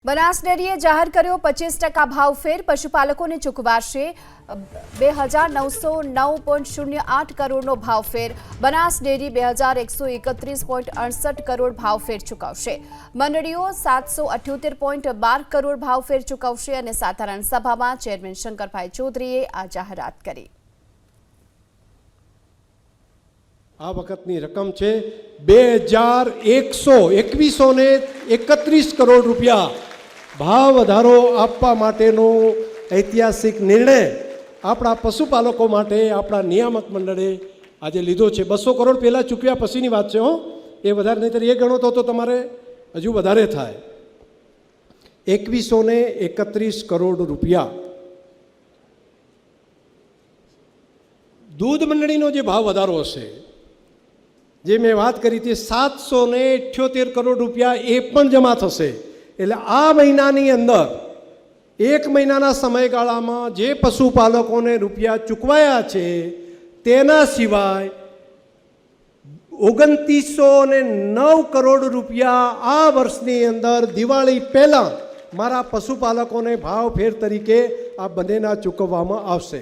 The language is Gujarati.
બનાસ ડેરીએ જાહેર કર્યો 25% ભાવફેર પશુપાલકોને ચૂકવાશે 2909.08 કરોડનો ભાવફેર। બનાસ ડેરી 2131.68 કરોડ ભાવફેર ચૂકવશે। મંડળીઓ 778.12 કરોડ ભાવફેર ચૂકવશે અને સાધારણ સભામાં ચેરમેન શંકરભાઈ ચૌધરીએ આ જાહેરાત કરી। આ વખતની રકમ છે 2131 કરોડ રૂપિયા ભાવ વધારો આપવા માટેનો ઐતિહાસિક નિર્ણય આપણા પશુપાલકો માટે આપણા નિયામક મંડળે આજે લીધો છે। 200 કરોડ પહેલાં ચૂકવ્યા પછીની વાત છે, એ વધારે નહીંતર એ ગણો તો તમારે હજુ વધારે થાય। 2131 કરોડ રૂપિયા દૂધ મંડળીનો જે ભાવ વધારો હશે, જે મેં વાત કરી હતી 778 કરોડ રૂપિયા એ પણ જમા થશે। એટલે આ મહિનાની અંદર એક મહિનાના સમયગાળામાં જે પશુપાલકોને રૂપિયા ચૂકવાયા છે તેના સિવાય 2909 કરોડ રૂપિયા આ વર્ષની અંદર દિવાળી પહેલાં મારા પશુપાલકોને ભાવફેર તરીકે આ બંનેના ચૂકવવામાં આવશે।